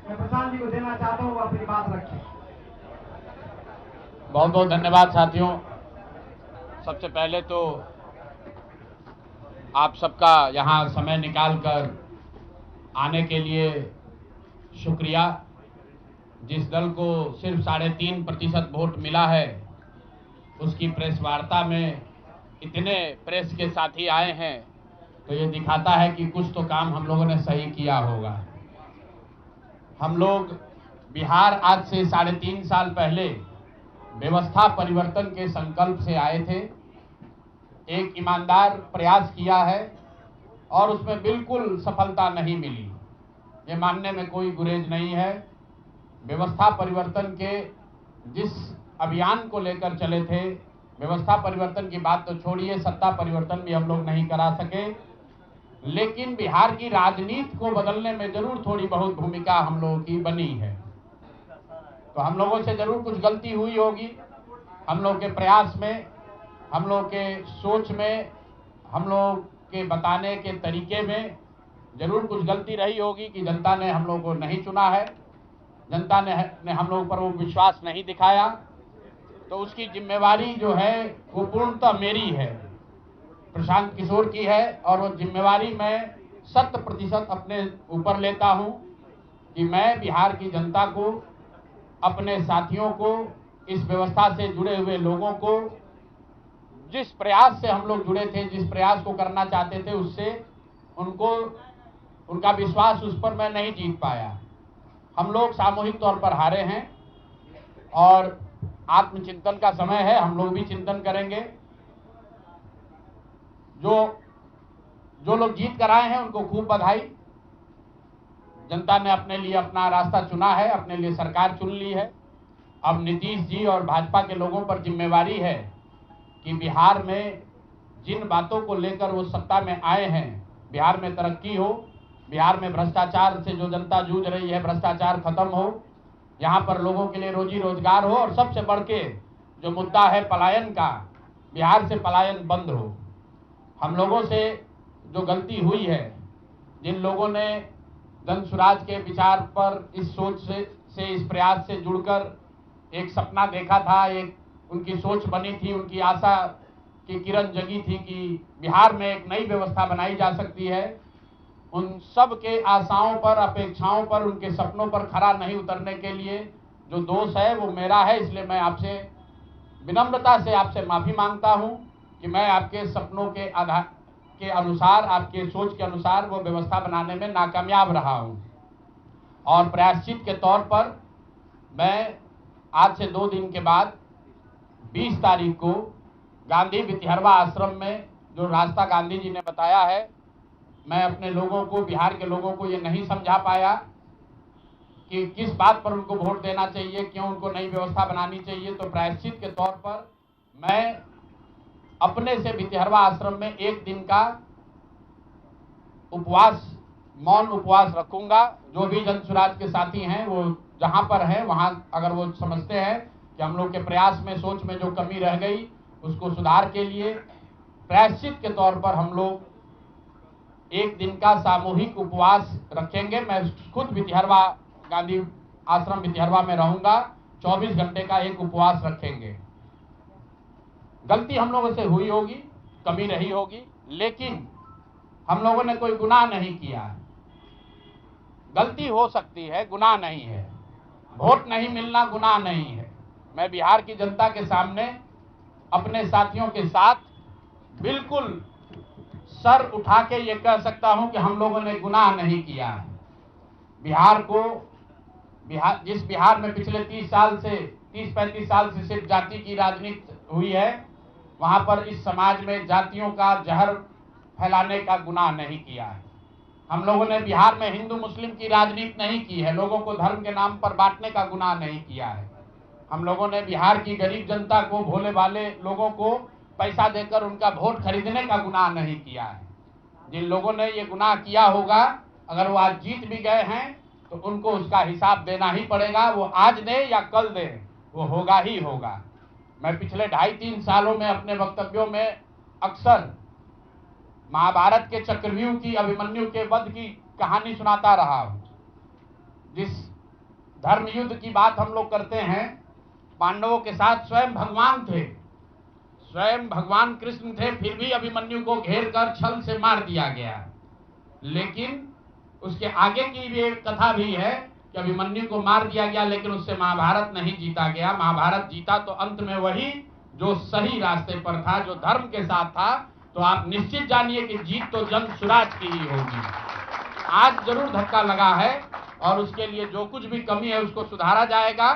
मैं प्रशांत जी को देना चाहता हूँ, वो अपनी बात रखें। बहुत बहुत धन्यवाद साथियों। सबसे पहले तो आप सबका यहाँ समय निकालकर आने के लिए शुक्रिया। जिस दल को सिर्फ 3.5% वोट मिला है, उसकी प्रेस वार्ता में इतने प्रेस के साथी आए हैं, तो ये दिखाता है कि कुछ तो काम हम लोगों ने सही किया होगा। हम लोग बिहार आज से 3.5 साल पहले व्यवस्था परिवर्तन के संकल्प से आए थे। एक ईमानदार प्रयास किया है और उसमें बिल्कुल सफलता नहीं मिली, ये मानने में कोई गुरेज नहीं है। व्यवस्था परिवर्तन के जिस अभियान को लेकर चले थे, व्यवस्था परिवर्तन की बात तो छोड़िए, सत्ता परिवर्तन भी हम लोग नहीं करा सके, लेकिन बिहार की राजनीति को बदलने में जरूर थोड़ी बहुत भूमिका हम लोगों की बनी है। तो हम लोगों से जरूर कुछ गलती हुई होगी, हम लोग के प्रयास में, हम लोग के सोच में, हम लोग के बताने के तरीके में जरूर कुछ गलती रही होगी कि जनता ने हम लोग को नहीं चुना है, जनता ने हम लोग पर वो विश्वास नहीं दिखाया। तो उसकी जिम्मेवारी जो है वो पूर्णतः मेरी है, प्रशांत किशोर की है, और वो जिम्मेवारी मैं 100% अपने ऊपर लेता हूं कि मैं बिहार की जनता को, अपने साथियों को, इस व्यवस्था से जुड़े हुए लोगों को, जिस प्रयास से हम लोग जुड़े थे, जिस प्रयास को करना चाहते थे, उससे उनका विश्वास उस पर मैं नहीं जीत पाया। हम लोग सामूहिक तौर पर हारे हैं और आत्मचिंतन का समय है, हम लोग भी चिंतन करेंगे। जो लोग जीत कर आए हैं उनको खूब बधाई। जनता ने अपने लिए अपना रास्ता चुना है, अपने लिए सरकार चुन ली है। अब नीतीश जी और भाजपा के लोगों पर जिम्मेवारी है कि बिहार में जिन बातों को लेकर वो सत्ता में आए हैं, बिहार में तरक्की हो, बिहार में भ्रष्टाचार से जो जनता जूझ रही है, भ्रष्टाचार खत्म हो, यहाँ पर लोगों के लिए रोजी रोजगार हो, और सबसे बढ़ के जो मुद्दा है पलायन का, बिहार से पलायन बंद हो। हम लोगों से जो गलती हुई है, जिन लोगों ने जन स्वराज के विचार पर इस सोच से इस प्रयास से जुड़कर एक सपना देखा था, एक उनकी सोच बनी थी, उनकी आशा की किरण जगी थी कि बिहार में एक नई व्यवस्था बनाई जा सकती है, उन सब के आशाओं पर, अपेक्षाओं पर, उनके सपनों पर खरा नहीं उतरने के लिए जो दोष है वो मेरा है। इसलिए मैं आपसे विनम्रता से आपसे माफ़ी मांगता हूं कि मैं आपके सपनों के आधार के अनुसार, आपके सोच के अनुसार वो व्यवस्था बनाने में नाकामयाब रहा हूं। और प्रायश्चित के तौर पर मैं आज से 2 दिन के बाद 20 तारीख को गांधी वितिहरवा आश्रम में, जो रास्ता गांधी जी ने बताया है, मैं अपने लोगों को, बिहार के लोगों को ये नहीं समझा पाया कि किस बात पर उनको वोट देना चाहिए, क्यों उनको नई व्यवस्था बनानी चाहिए। तो प्रायश्चित के तौर पर मैं अपने से वितिहरवा आश्रम में 1 दिन का उपवास, मौन उपवास रखूंगा। जो भी जन स्वराज के साथी हैं वो जहां पर हैं वहां, अगर वो समझते हैं कि हम लोग के प्रयास में, सोच में जो कमी रह गई, उसको सुधार के लिए प्रायश्चित के तौर पर हम लोग 1 दिन का सामूहिक उपवास रखेंगे। मैं खुद वितिहरवा, गांधी आश्रम वितिहरवा में रहूंगा, 24 घंटे का एक उपवास रखेंगे। गलती हम लोगों से हुई होगी, कमी रही होगी, लेकिन हम लोगों ने कोई गुनाह नहीं किया। गलती हो सकती है, गुनाह नहीं है। वोट नहीं मिलना गुनाह नहीं है। मैं बिहार की जनता के सामने अपने साथियों के साथ बिल्कुल सर उठा के ये कह सकता हूं कि हम लोगों ने गुनाह नहीं किया है। जिस बिहार में पिछले 30-35 साल से सिर्फ जाति की राजनीति हुई है, वहां पर इस समाज में जातियों का जहर फैलाने का गुनाह नहीं किया है। हम लोगों ने बिहार में हिंदू मुस्लिम की राजनीति नहीं की है, लोगों को धर्म के नाम पर बांटने का गुनाह नहीं किया है। हम लोगों ने बिहार की गरीब जनता को, भोले भाले लोगों को पैसा देकर उनका वोट खरीदने का गुनाह नहीं किया है। जिन लोगों ने ये गुनाह किया होगा, अगर वो आज जीत भी गए हैं तो उनको उसका हिसाब देना ही पड़ेगा। वो आज दे या कल दे, वो होगा ही होगा। मैं पिछले 2.5-3 सालों में अपने वक्तव्यों में अक्सर महाभारत के चक्रव्यूह की, अभिमन्यु के वध की कहानी सुनाता रहा हूं। जिस धर्म युद्ध की बात हम लोग करते हैं, पांडवों के साथ स्वयं भगवान थे, स्वयं भगवान कृष्ण थे, फिर भी अभिमन्यु को घेर कर छल से मार दिया गया। लेकिन उसके आगे की भी एक कथा भी है कि अभिमन्यु को मार दिया गया, लेकिन उससे महाभारत नहीं जीता गया। महाभारत जीता तो अंत में वही जो सही रास्ते पर था, जो धर्म के साथ था। तो आप निश्चित जानिए कि जीत तो जंग-सुराज की ही होगी। आज जरूर धक्का लगा है और उसके लिए जो कुछ भी कमी है उसको सुधारा जाएगा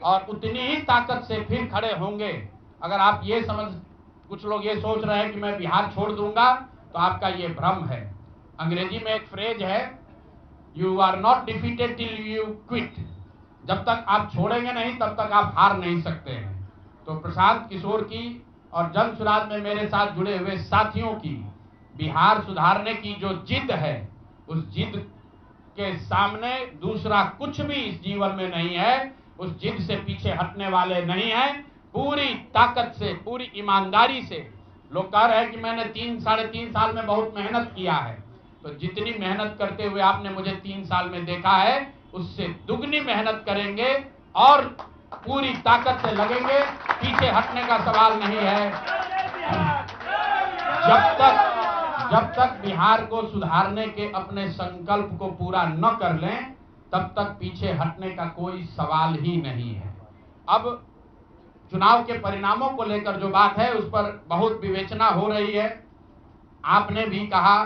और उतनी ही ताकत से फिर खड़े होंगे। अगर आप ये कुछ लोग ये सोच रहे हैं कि मैं बिहार छोड़ दूंगा, तो आपका ये भ्रम है। अंग्रेजी में एक फ्रेज है, you are not defeated till you quit. जब तक आप छोड़ेंगे नहीं तब तक आप हार नहीं सकते हैं। तो प्रशांत किशोर की और जन-सुराज में मेरे साथ जुड़े हुए साथियों की बिहार सुधारने की जो जिद है, उस जिद के सामने दूसरा कुछ भी इस जीवन में नहीं है। उस जिद से पीछे हटने वाले नहीं हैं। पूरी ताकत से, पूरी ईमानदारी से। लोग कह रहे हैं कि मैंने 3-3.5 साल में बहुत मेहनत किया है। तो जितनी मेहनत करते हुए आपने मुझे 3 साल में देखा है, उससे दुगनी मेहनत करेंगे और पूरी ताकत से लगेंगे। पीछे हटने का सवाल नहीं है। जब तक बिहार को सुधारने के अपने संकल्प को पूरा न कर लें, तब तक पीछे हटने का कोई सवाल ही नहीं है। अब चुनाव के परिणामों को लेकर जो बात है, उस पर बहुत विवेचना हो रही है। आपने भी कहा,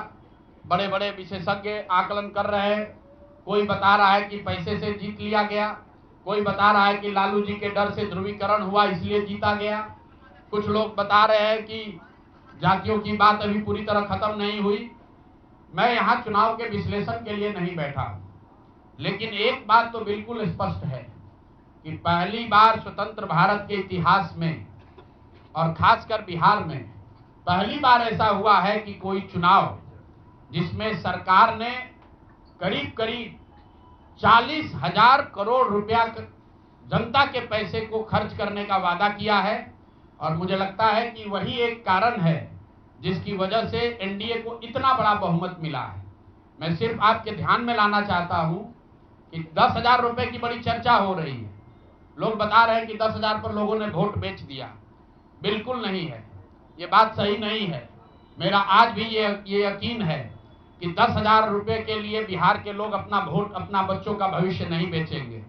बड़े बड़े विशेषज्ञ आकलन कर रहे हैं। कोई बता रहा है कि पैसे से जीत लिया गया, कोई बता रहा है कि लालू जी के डर से ध्रुवीकरण हुआ इसलिए जीता गया। कुछ लोग बता रहे हैं कि जातियों की बात अभी पूरी तरह खत्म नहीं हुई। मैं यहाँ चुनाव के विश्लेषण के लिए नहीं बैठा हूँ, लेकिन एक बात तो बिल्कुल स्पष्ट है कि पहली बार स्वतंत्र भारत के इतिहास में और खासकर बिहार में पहली बार ऐसा हुआ है कि कोई चुनाव जिसमें सरकार ने करीब करीब 40,000 करोड़ रुपया जनता के पैसे को खर्च करने का वादा किया है। और मुझे लगता है कि वही एक कारण है जिसकी वजह से एनडीए को इतना बड़ा बहुमत मिला है। मैं सिर्फ आपके ध्यान में लाना चाहता हूं कि 10,000 रुपए की बड़ी चर्चा हो रही है। लोग बता रहे हैं कि 10,000 पर लोगों ने वोट बेच दिया। बिल्कुल नहीं है, ये बात सही नहीं है। मेरा आज भी ये यकीन है कि 10,000 रुपए के लिए बिहार के लोग अपना वोट, अपना बच्चों का भविष्य नहीं बेचेंगे।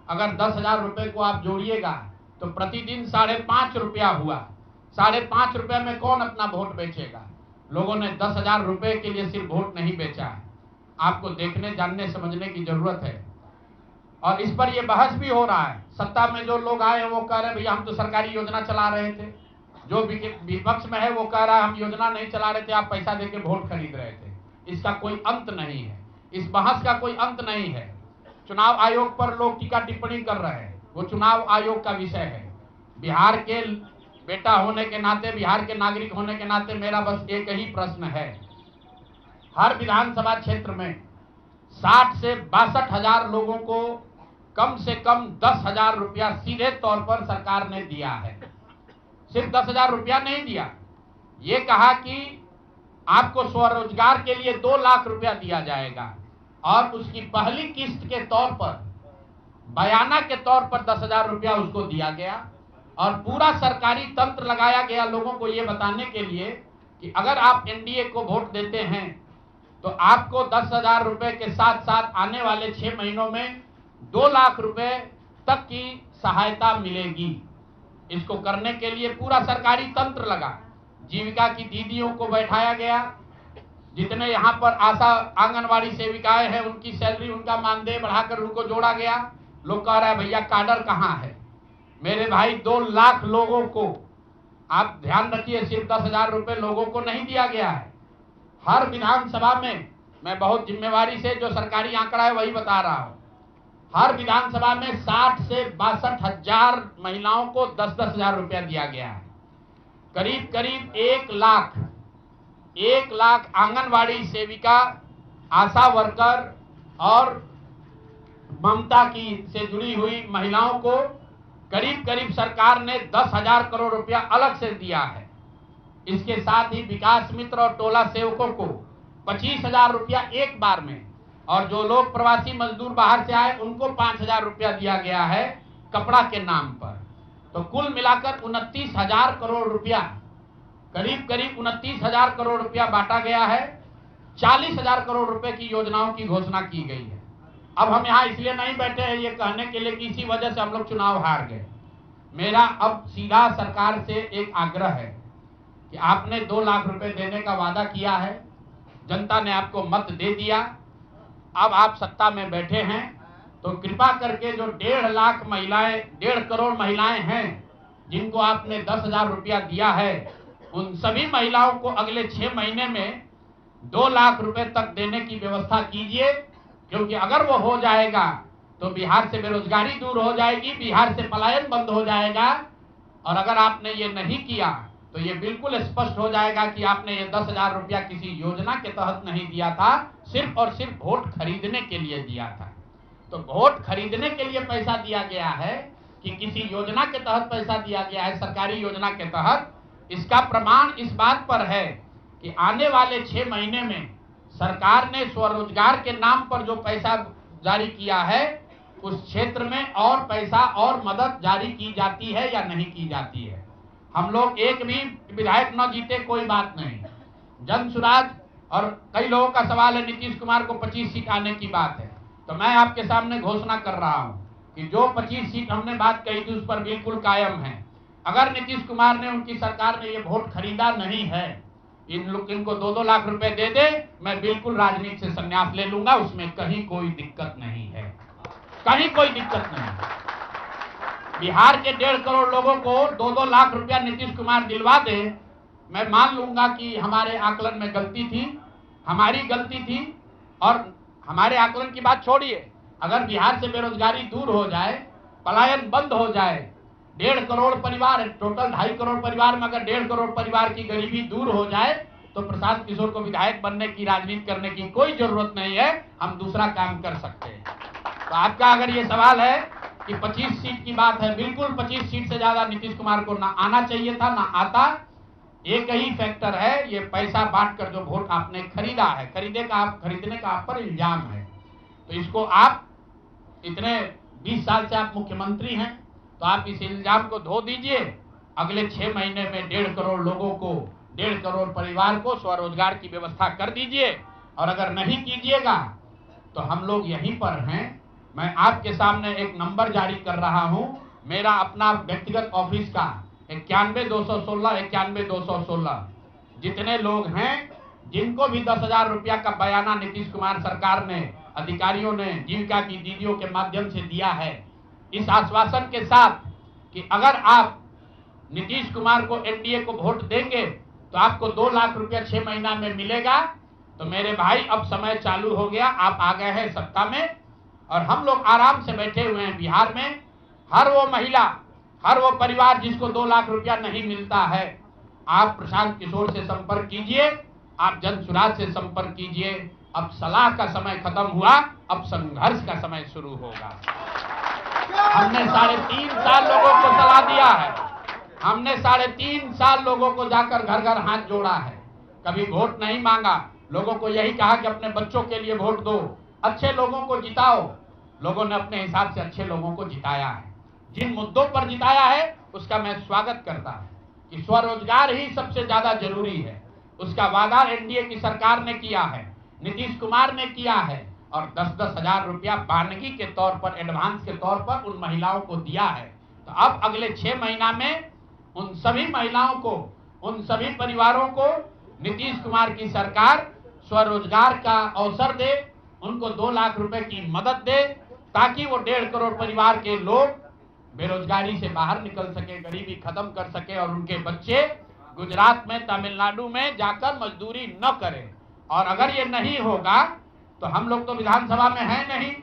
अगर 10,000 रुपए को आप जोड़िएगा तो प्रतिदिन 5.5 रुपया हुआ। 5.5 रुपये में कौन अपना वोट बेचेगा? लोगों ने 10,000 रुपए के लिए सिर्फ वोट नहीं बेचा है। आपको देखने, जानने, समझने की जरूरत है। और इस पर यह बहस भी हो रहा है। सत्ता में जो लोग आए हैं वो कह रहे हैं भैया हम तो सरकारी योजना चला रहे थे। जो विपक्ष में है वो कह रहा है हम योजना नहीं चला रहे थे, आप पैसा देके वोट खरीद रहे थे। इसका कोई अंत नहीं है, इस बहस का कोई अंत नहीं है। चुनाव आयोग पर लोग टीका टिप्पणी कर रहे हैं, वो चुनाव आयोग का विषय है। बिहार के बेटा होने के नाते, बिहार के नागरिक होने के नाते मेरा बस एक ही प्रश्न है। हर विधानसभा क्षेत्र में 60 से 62,000 लोगों को कम से कम 10,000 रुपया सीधे तौर पर सरकार ने दिया है। सिर्फ 10,000 रुपया नहीं दिया, ये कहा कि आपको स्वरोजगार के लिए 2 लाख रुपया दिया जाएगा और उसकी पहली किस्त के तौर पर, बयाना के तौर पर 10,000 रुपया उसको दिया गया। और पूरा सरकारी तंत्र लगाया गया लोगों को ये बताने के लिए कि अगर आप एनडीए को वोट देते हैं तो आपको 10,000 रुपए के साथ साथ आने वाले 6 महीनों में 2 लाख रुपए तक की सहायता मिलेगी। इसको करने के लिए पूरा सरकारी तंत्र लगा। जीविका की दीदियों को बैठाया गया। जितने यहाँ पर आशा आंगनवाड़ी सेविकाएं हैं उनकी सैलरी, उनका मानदेय बढ़ाकर उनको जोड़ा गया। लोग कह रहे हैं भैया काडर कहाँ है? मेरे भाई 2 लाख लोगों को, आप ध्यान रखिए, सिर्फ 10,000 रुपए लोगों को नहीं दिया गया है। हर विधानसभा में, मैं बहुत जिम्मेवारी से जो सरकारी आंकड़ा है वही बता रहा हूं, हर विधानसभा में 60 से 62,000 महिलाओं को 10-10,000 रुपया दिया गया है। करीब करीब 1 लाख आंगनवाड़ी सेविका, आशा वर्कर और ममता की से जुड़ी हुई महिलाओं को करीब करीब सरकार ने 10,000 करोड़ रुपया अलग से दिया है। इसके साथ ही विकास मित्र और टोला सेवकों को 25,000 रुपया एक बार में, और जो लोग प्रवासी मजदूर बाहर से आए उनको 5,000 रुपया दिया गया है कपड़ा के नाम पर। तो कुल मिलाकर 29,000 करोड़ रुपया, करीब करीब 29,000 करोड़ रुपया बांटा गया है। 40,000 करोड़ रुपए की योजनाओं की घोषणा की गई है। अब हम यहाँ इसलिए नहीं बैठे हैं ये कहने के लिए कि इसी वजह से हम लोग चुनाव हार गए। मेरा अब सीधा सरकार से एक आग्रह है कि आपने 2 लाख रुपए देने का वादा किया है, जनता ने आपको मत दे दिया, अब आप सत्ता में बैठे हैं, तो कृपा करके जो 1.5 लाख महिलाएं, 1.5 करोड़ महिलाएं हैं जिनको आपने 10,000 रुपया दिया है, उन सभी महिलाओं को अगले 6 महीने में 2 लाख रुपए तक देने की व्यवस्था कीजिए। क्योंकि अगर वो हो जाएगा तो बिहार से बेरोजगारी दूर हो जाएगी, बिहार से पलायन बंद हो जाएगा। और अगर आपने ये नहीं किया तो ये बिल्कुल स्पष्ट हो जाएगा कि आपने ये 10,000 रुपया किसी योजना के तहत नहीं दिया था, सिर्फ और सिर्फ वोट खरीदने के लिए दिया था। तो वोट खरीदने के लिए पैसा दिया गया है कि किसी योजना के तहत पैसा दिया गया है, सरकारी योजना के तहत, इसका प्रमाण इस बात पर है कि आने वाले 6 महीने में सरकार ने स्वरोजगार के नाम पर जो पैसा जारी किया है उस क्षेत्र में और पैसा और मदद जारी की जाती है या नहीं की जाती है। हम लोग एक भी विधायक न जीते कोई बात नहीं, जन सुराज, और कई लोगों का सवाल है नीतीश कुमार को 25 सीट आने की बात है, तो मैं आपके सामने घोषणा कर रहा हूं कि जो 25 सीट हमने बात कही थी उस पर बिल्कुल कायम है। अगर नीतीश कुमार ने, उनकी सरकार ने ये वोट खरीदा नहीं है, इनको 2-2 लाख रुपए दे दे, मैं बिल्कुल राजनीति से संन्यास ले लूंगा, उसमें कहीं कोई दिक्कत नहीं है, कहीं कोई दिक्कत नहीं। बिहार के 1.5 करोड़ लोगों को 2-2 लाख रुपया नीतीश कुमार दिलवा दे, मैं मान लूंगा कि हमारे आकलन में गलती थी, हमारी गलती थी। और हमारे आकलन की बात छोड़िए, अगर बिहार से बेरोजगारी दूर हो जाए, पलायन बंद हो जाए, 1.5 करोड़ परिवार, टोटल 2.5 करोड़ परिवार में अगर 1.5 करोड़ परिवार की गरीबी दूर हो जाए, तो प्रशांत किशोर को विधायक बनने की, राजनीति करने की कोई जरूरत नहीं है, हम दूसरा काम कर सकते हैं। तो आपका अगर ये सवाल है कि 25 सीट की बात है, बिल्कुल 25 सीट से ज्यादा नीतीश कुमार को ना आना चाहिए था, ना आता। एक ही फैक्टर है, ये पैसा बांटकर जो वोट आपने खरीदा है, खरीदने का आप पर इल्जाम है। तो इसको आप इतने 20 साल से आप मुख्यमंत्री हैं, तो आप इस इल्जाम को धो दीजिए। अगले 6 महीने में 1.5 करोड़ लोगों को, 1.5 करोड़ परिवार को स्वरोजगार की व्यवस्था कर दीजिए। और अगर नहीं कीजिएगा तो हम लोग यहीं पर हैं। मैं आपके सामने एक नंबर जारी कर रहा हूं, मेरा अपना व्यक्तिगत ऑफिस का 91-216 जितने लोग हैं जिनको भी 10,000 रुपया का बयाना नीतीश कुमार सरकार ने, अधिकारियों ने, जीविका की दीदियों के माध्यम से दिया है, इस आश्वासन के साथ कि अगर आप नीतीश कुमार को, एनडीए को वोट देंगे तो आपको 2 लाख रुपया 6 महीना में मिलेगा। तो मेरे भाई अब समय चालू हो गया, आप आ गए हैं सत्ता में और हम लोग आराम से बैठे हुए हैं बिहार में। हर वो महिला, हर वो परिवार जिसको 2 लाख रुपया नहीं मिलता है, आप प्रशांत किशोर से संपर्क कीजिए, आप जन सुराज से संपर्क कीजिए। अब सलाह का समय खत्म हुआ, अब संघर्ष का समय शुरू होगा। हमने 3.5 साल लोगों को सलाह दिया है, हमने 3.5 साल लोगों को जाकर घर घर हाथ जोड़ा है, कभी वोट नहीं मांगा, लोगों को यही कहा कि अपने बच्चों के लिए वोट दो, अच्छे लोगों को जिताओ। लोगों ने अपने हिसाब से अच्छे लोगों को जिताया है। जिन मुद्दों पर जिताया है उसका मैं स्वागत करता हूं कि स्वरोजगार ही सबसे ज्यादा जरूरी है। उसका वादा एनडीए की सरकार ने किया है, नीतीश कुमार ने किया है, और 10-10 हजार रुपया बानगी के तौर पर, एडवांस के तौर पर उन महिलाओं को दिया है। तो अब अगले 6 महीना में उन सभी महिलाओं को, उन सभी परिवारों को नीतीश कुमार की सरकार स्वरोजगार का अवसर दे, उनको 2 लाख रुपए की मदद दे, ताकि वो 1.5 करोड़ परिवार के लोग बेरोजगारी से बाहर निकल सके, गरीबी खत्म कर सके और उनके बच्चे गुजरात में, तमिलनाडु में जाकर मजदूरी न करें। और अगर ये नहीं होगा तो हम लोग तो विधानसभा में हैं नहीं,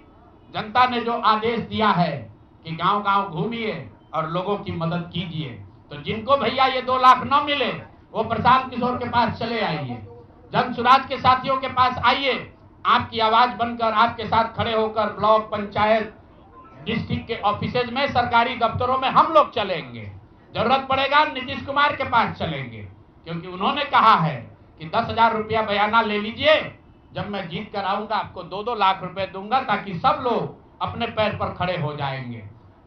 जनता ने जो आदेश दिया है कि गांव-गांव घूमिए और लोगों की मदद कीजिए। तो जिनको भैया ये 2 लाख न मिले वो प्रशांत किशोर के पास चले आइए, जन सुराज के साथियों के पास आइए, आपकी आवाज बनकर, आपके साथ खड़े होकर ब्लॉक, पंचायत, डिस्ट्रिक्ट के ऑफिसेज में, सरकारी दफ्तरों में हम लोग चलेंगे। जरूरत पड़ेगा नीतीश कुमार के पास चलेंगे, क्योंकि उन्होंने कहा है कि 10,000 रुपया बयाना ले लीजिए, जब मैं जीत कर आऊंगा आपको 2-2 लाख रुपए दूंगा ताकि सब लोग अपने पैर पर खड़े हो जाएंगे।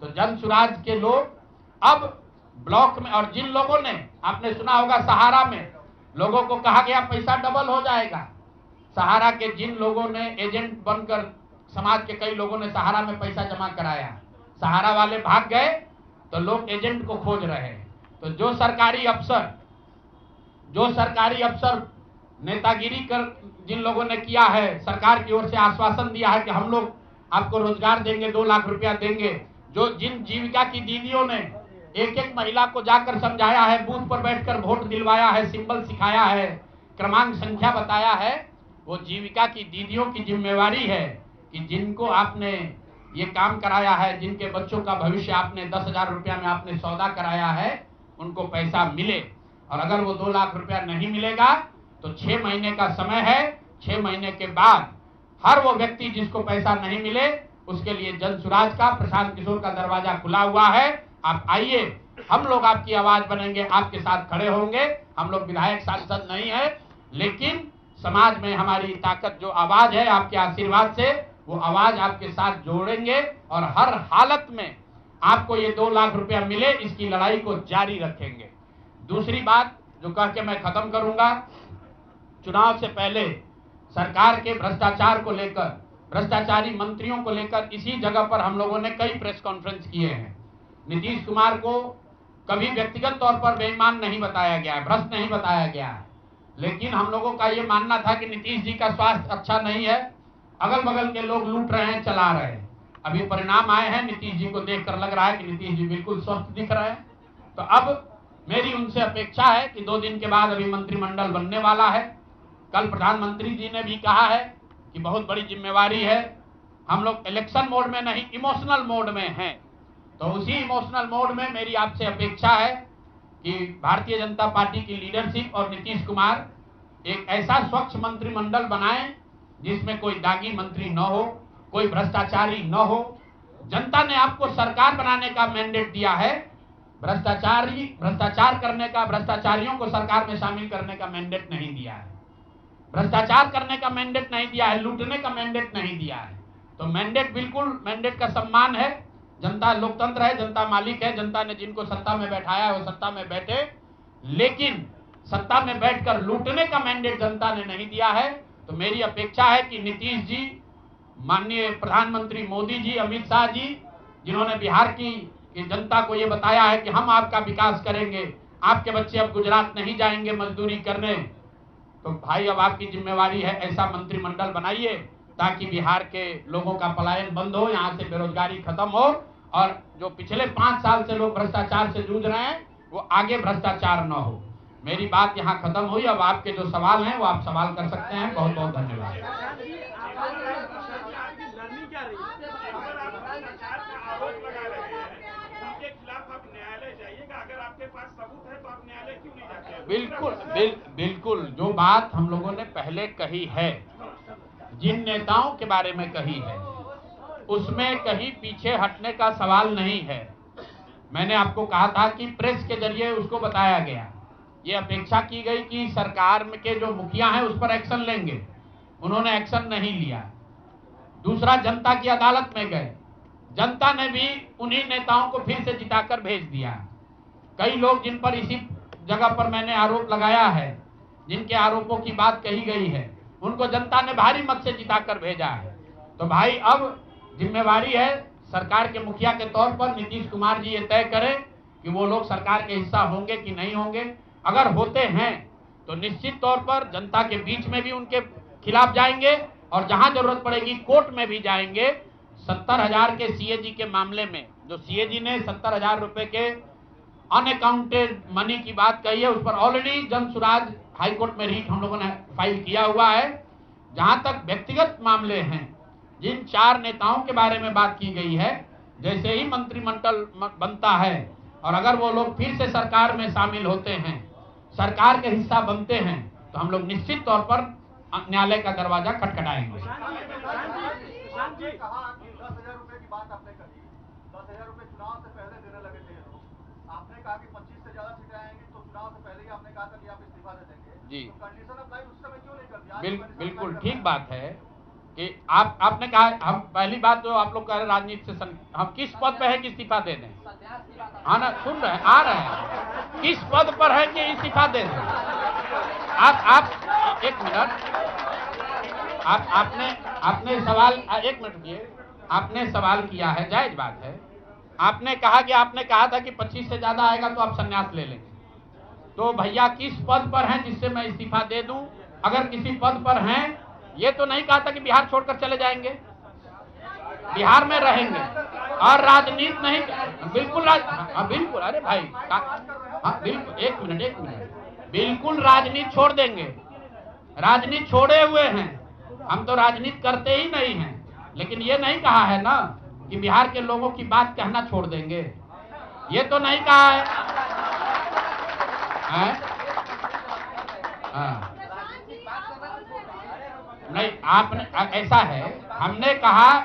तो जन सुराज के लोग अब ब्लॉक में, और जिन लोगों ने, आपने सुना होगा सहारा में लोगों को कहा गया पैसा डबल हो जाएगा, सहारा के जिन लोगों ने एजेंट बनकर, समाज के कई लोगों ने सहारा में पैसा जमा कराया, सहारा वाले भाग गए तो लोग एजेंट को खोज रहे हैं। तो जो सरकारी अफसर नेतागिरी कर जिन लोगों ने किया है, सरकार की ओर से आश्वासन दिया है कि हम लोग आपको रोजगार देंगे, 2 लाख रुपया देंगे, जो जिन जीविका की दीदियों ने एक एक महिला को जाकर समझाया है, बूथ पर बैठकर वोट दिलवाया है, सिंबल सिखाया है, क्रमांक संख्या बताया है, वो जीविका की दीदियों की जिम्मेवारी है कि जिनको आपने ये काम कराया है, जिनके बच्चों का भविष्य आपने 10,000 रुपया में आपने सौदा कराया है, उनको पैसा मिले। और अगर वो 2 लाख रुपया नहीं मिलेगा तो 6 महीने का समय है। 6 महीने के बाद हर वो व्यक्ति जिसको पैसा नहीं मिले उसके लिए जन सुराज का, प्रशांत किशोर का दरवाजा खुला हुआ है। आप आइए, हम लोग आपकी आवाज बनेंगे, आपके साथ खड़े होंगे। हम लोग विधायक सांसद नहीं है, लेकिन समाज में हमारी ताकत जो आवाज है, आपके आशीर्वाद से वो आवाज आपके साथ जोड़ेंगे और हर हालत में आपको ये 2 लाख रुपया मिले, इसकी लड़ाई को जारी रखेंगे। दूसरी बात जो कह के मैं खत्म करूंगा, चुनाव से पहले सरकार के भ्रष्टाचार को लेकर, भ्रष्टाचारी मंत्रियों को लेकर इसी जगह पर हम लोगों ने कई प्रेस कॉन्फ्रेंस किए हैं। नीतीश कुमार को कभी व्यक्तिगत तौर पर बेईमान नहीं बताया गया है, भ्रष्ट नहीं बताया गया है, लेकिन हम लोगों का ये मानना था कि नीतीश जी का स्वास्थ्य अच्छा नहीं है, अगल बगल के लोग लूट रहे हैं, चला रहे हैं। अभी परिणाम आए हैं, नीतीश जी को देखकर लग रहा है कि नीतीश जी बिल्कुल स्वस्थ दिख रहे हैं। तो अब मेरी उनसे अपेक्षा है कि 2 दिन के बाद अभी मंत्रिमंडल बनने वाला है। कल प्रधानमंत्री जी ने भी कहा है कि बहुत बड़ी जिम्मेवारी है, हम लोग इलेक्शन मोड में नहीं, इमोशनल मोड में हैं। तो उसी इमोशनल मोड में मेरी आपसे अपेक्षा है कि भारतीय जनता पार्टी की लीडरशिप और नीतीश कुमार एक ऐसा स्वच्छ मंत्रिमंडल बनाएं जिसमें कोई दागी मंत्री न हो, कोई भ्रष्टाचारी न हो। जनता ने आपको सरकार बनाने का मैंडेट दिया है, भ्रष्टाचार करने का, भ्रष्टाचारियों को सरकार में शामिल करने का मैंडेट नहीं दिया है, भ्रष्टाचार करने का मैंडेट नहीं दिया है, लूटने का मैंडेट नहीं दिया है। तो मैंडेट, बिल्कुल मैंडेट का सम्मान है। जनता लोकतंत्र है, जनता मालिक है, जनता ने जिनको सत्ता में बैठाया है वो सत्ता में बैठे, लेकिन सत्ता में बैठकर लूटने का मैंडेट जनता ने नहीं दिया है। तो मेरी अपेक्षा है कि नीतीश जी, माननीय प्रधानमंत्री मोदी जी, अमित शाह जी, जिन्होंने बिहार की जनता को ये बताया है कि हम आपका विकास करेंगे, आपके बच्चे अब गुजरात नहीं जाएंगे मजदूरी करने, तो भाई अब आपकी जिम्मेवारी है ऐसा मंत्रिमंडल बनाइए ताकि बिहार के लोगों का पलायन बंद हो, यहाँ से बेरोजगारी खत्म हो, और जो पिछले 5 साल से लोग भ्रष्टाचार से जूझ रहे हैं वो आगे भ्रष्टाचार न हो। मेरी बात यहाँ खत्म हुई। अब आपके जो सवाल हैं वो आप सवाल कर सकते हैं। बहुत बहुत धन्यवाद। बिल्कुल जो बात हम लोगों ने पहले कही है, जिन नेताओं के बारे में कही है, उसमें कहीं पीछे हटने का सवाल नहीं है। मैंने आपको कहा था कि प्रेस के जरिए उसको बताया गया, ये अपेक्षा की गई कि सरकार के जो मुखिया हैं उस पर एक्शन लेंगे, उन्होंने एक्शन नहीं लिया। दूसरा, जनता की अदालत में गए, जनता ने भी उन्हीं नेताओं को फिर से जिताकर भेज दिया। कई लोग जिन पर इसी जगह पर मैंने आरोप लगाया है, जिनके आरोपों की बात कही गई है, उनको जनता ने भारी मत से जिताकर भेजा है। तो भाई अब जिम्मेवारी है सरकार के मुखिया के तौर पर नीतीश कुमार जी ये तय करें कि वो लोग सरकार के हिस्सा होंगे कि नहीं होंगे। अगर होते हैं तो निश्चित तौर पर जनता के बीच में भी उनके खिलाफ जाएंगे और जहां जरूरत पड़ेगी कोर्ट में भी जाएंगे। 70,000 के सीएजी के मामले में जो सीएजी ने 70,000 रुपए के अनअकाउंटेड मनी की बात कही है, उस पर ऑलरेडी जन सुराज हाईकोर्ट में रीट हम लोगों ने फाइल किया हुआ है। जहां तक व्यक्तिगत मामले हैं, जिन 4 नेताओं के बारे में बात की गई है, जैसे ही मंत्रिमंडल बनता है और अगर वो लोग फिर से सरकार में शामिल होते हैं, सरकार के हिस्सा बनते हैं, तो हम लोग निश्चित तौर पर न्यायालय का दरवाजा खटखटाएंगे। 10,000 रुपए की बात आपने कही, 10,000 रुपए चुनाव से पहले देने लगे थे लोग। आपने कहा कि 25 से ज्यादा सीटें आएंगी तो चुनाव से पहले ही आपने कहा था कि आप इस्तीफा दे देंगे। जी कंडीशन ऑफ लाइफ उस समय क्यों नहीं कर दिया? बिल्कुल ठीक बात है कि आपने कहा, हम पहली बात जो आप लोग कह रहे हैं राजनीति से हम किस पद पे है कि इस्तीफा दे दें? हाँ ना, सुन रहे हैं, आ रहे हैं, किस पद पर है कि इस्तीफा दे दें? आप एक मिनट, आपने सवाल, एक मिनट रुकिए, आपने सवाल किया है, जायज बात है। आपने कहा था कि 25 से ज्यादा आएगा तो आप संन्यास ले लेंगे। तो भैया किस पद पर हैं जिससे मैं इस्तीफा दे दूं? अगर किसी पद पर हैं, ये तो नहीं कहा था कि बिहार छोड़कर चले जाएंगे, बिहार में रहेंगे और राजनीति नहीं, बिल्कुल बिल्कुल, अरे भाई हाँ बिल्कुल, एक मिनट, बिल्कुल राजनीति छोड़ देंगे, राजनीति छोड़े हुए हैं, हम तो राजनीति करते ही नहीं हैं। लेकिन ये नहीं कहा है ना कि बिहार के लोगों की बात कहना छोड़ देंगे, ये तो नहीं कहा है, हाँ नहीं, आपने ऐसा है, हमने कहा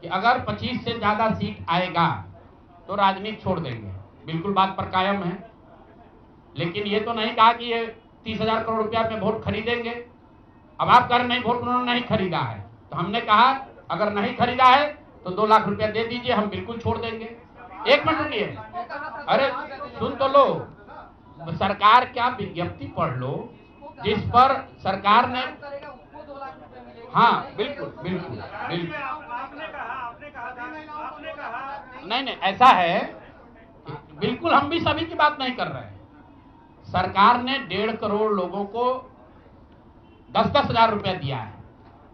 कि अगर 25 से ज्यादा सीट आएगा तो राजनीति छोड़ देंगे, बिल्कुल बात पर कायम है। लेकिन ये तो नहीं कहा कि ये 30,000 करोड़ रुपया में वोट खरीदेंगे। अब आप कह रहे नहीं, वोट उन्होंने नहीं खरीदा है, तो हमने कहा अगर नहीं खरीदा है तो 2 लाख रुपया दे दीजिए, हम बिल्कुल छोड़ देंगे। एक मिनट रुकिए, अरे सुन तो लो, सरकार क्या विज्ञप्ति पढ़ लो जिस पर सरकार ने, हाँ बिल्कुल, नहीं ऐसा है, बिल्कुल हम भी सभी की बात नहीं कर रहे हैं। सरकार ने 1.5 करोड़ लोगों को 10-10 हजार रुपया दिया है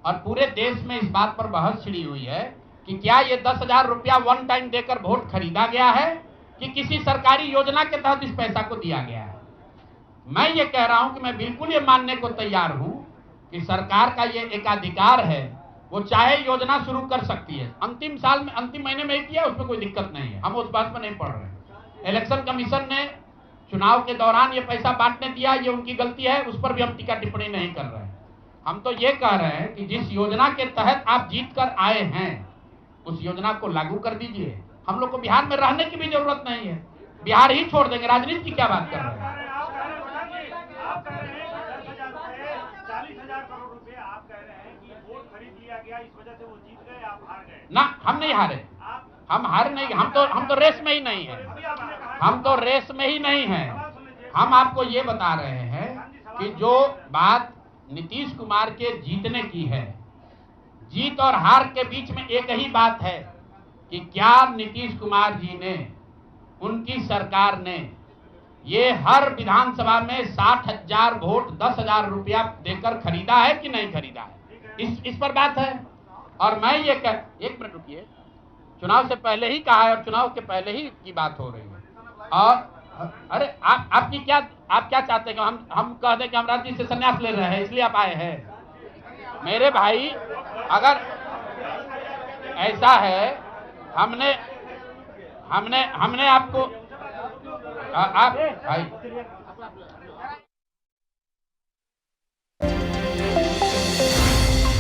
और पूरे देश में इस बात पर बहस छिड़ी हुई है कि क्या ये 10 हजार रुपया वन टाइम देकर वोट खरीदा गया है कि किसी सरकारी योजना के तहत इस पैसा को दिया गया है। मैं ये कह रहा हूं कि मैं बिल्कुल ये मानने को तैयार हूं कि सरकार का ये एकाधिकार है, वो चाहे योजना शुरू कर सकती है, अंतिम महीने में ही किया, उसमें कोई दिक्कत नहीं है, हम उस बात में नहीं पढ़ रहे। इलेक्शन कमीशन ने चुनाव के दौरान ये पैसा बांटने दिया, ये उनकी गलती है, उस पर भी हम टीका टिप्पणी नहीं कर रहे हैं। हम तो ये कह रहे हैं कि जिस योजना के तहत आप जीत कर आए हैं उस योजना को लागू कर दीजिए। हम लोग को बिहार में रहने की भी जरूरत नहीं है, बिहार ही छोड़ देंगे, राजनीति की क्या बात कर रहे हैं? आप कह रहे हैं 40,000 करोड़ रुपए, आप कह रहे हैं कि वोट खरीद लिया गया, इस वजह से वो जीत गए, आप हार गए ना। हम नहीं हारे, हम हार नहीं, हम तो रेस में ही नहीं है, हम तो रेस में ही नहीं है। हम आपको ये बता रहे हैं कि जो बात नीतीश कुमार के जीतने की है, जीत और हार के बीच में एक ही बात है कि क्या नीतीश कुमार जी ने, उनकी सरकार ने ये हर विधानसभा में 60,000 वोट 10,000 रुपया देकर खरीदा है कि नहीं खरीदा है, इस पर बात है। और मैं ये एक मिनट रुकिए, चुनाव से पहले ही कहा है और चुनाव के पहले ही की बात हो रही है। और अरे आप क्या चाहते हैं कि हम कह दें कि हम राजनीति से संन्यास ले रहे हैं इसलिए आप आए हैं? मेरे भाई, अगर ऐसा है, हमने आपको, आप भाई